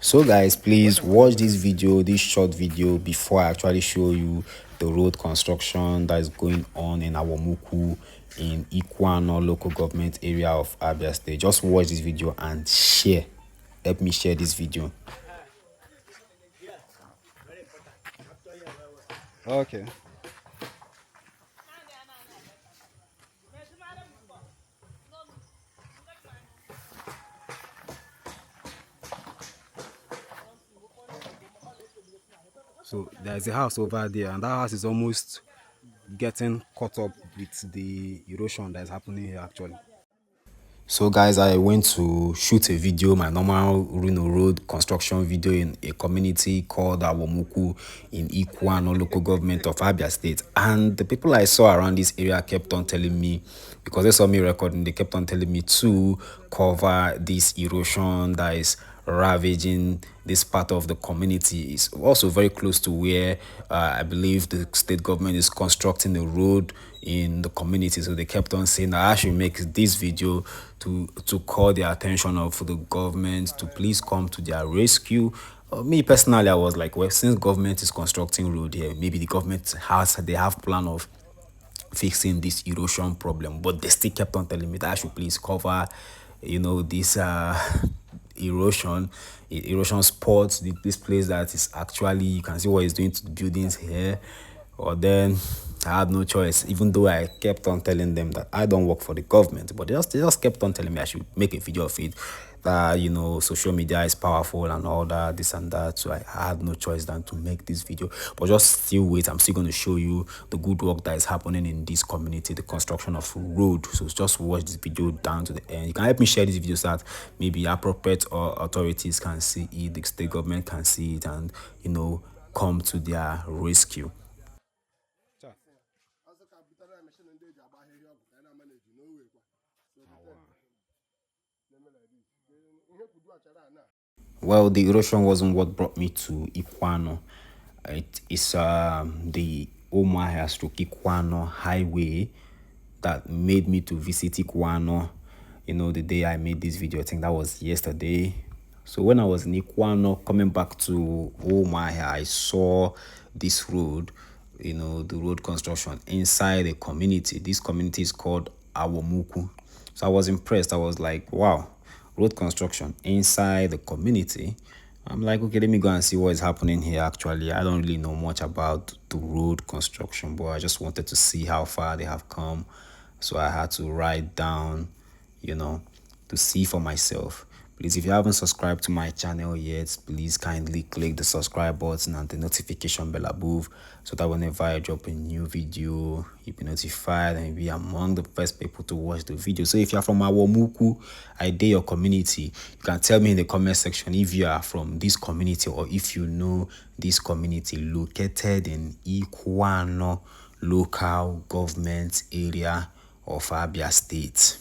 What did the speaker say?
So guys, please watch this video, this short video, before I actually show you the road construction that is going on in Awomukwu in Ikwuano local government area of Abia State. Just watch this video and share. Help me share this video. Okay. So there's a house over there, and that house is almost getting caught up with the erosion that is happening here actually. So guys, I went to shoot a video, my normal road construction video in a community called Awomukwu in Ikwuano local government of Abia State. And the people I saw around this area kept on telling me, because they saw me recording, they kept on telling me to cover this erosion that is ravaging this part of the community. Is also very close to where I believe the state government is constructing a road in the community. So they kept on saying that I should make this video to call the attention of the government to please come to their rescue. Me personally, I was like, well, since government is constructing road here, maybe the government they have plan of fixing this erosion problem, but they still kept on telling me that I should please cover, this erosion spots, this place that is actually, you can see what it's doing to the buildings here. Or then I had no choice, even though I kept on telling them that I don't work for the government, but they just kept on telling me I should make a video of it, that social media is powerful and all that, this and that. So I had no choice than to make this video. But just still wait, I'm still going to show you the good work that is happening in this community, the construction of road. So just watch this video down to the end. You can help me share this video so that maybe appropriate authorities can see it, the state government can see it, and come to their rescue. Well, the erosion wasn't what brought me to Ikwuano. It is the Umuahia stroke Ikwuano highway that made me to visit Ikwuano. The day I made this video, I think that was yesterday. So when I was in Ikwuano coming back to Umuahia, I saw this road, the road construction inside the community. This community is called Awomukwu. So I was impressed. I was like, wow, road construction inside the community. I'm like, okay, let me go and see what is happening here. Actually, I don't really know much about the road construction, but I just wanted to see how far they have come. So I had to write down, to see for myself. Please, if you haven't subscribed to my channel yet, please kindly click the subscribe button and the notification bell above, so that whenever I drop a new video, you'll be notified and you'll be among the first people to watch the video. So if you're from Awomukwu, I dare your community, you can tell me in the comment section if you are from this community, or if you know this community located in Ikwuano local government area of Abia State.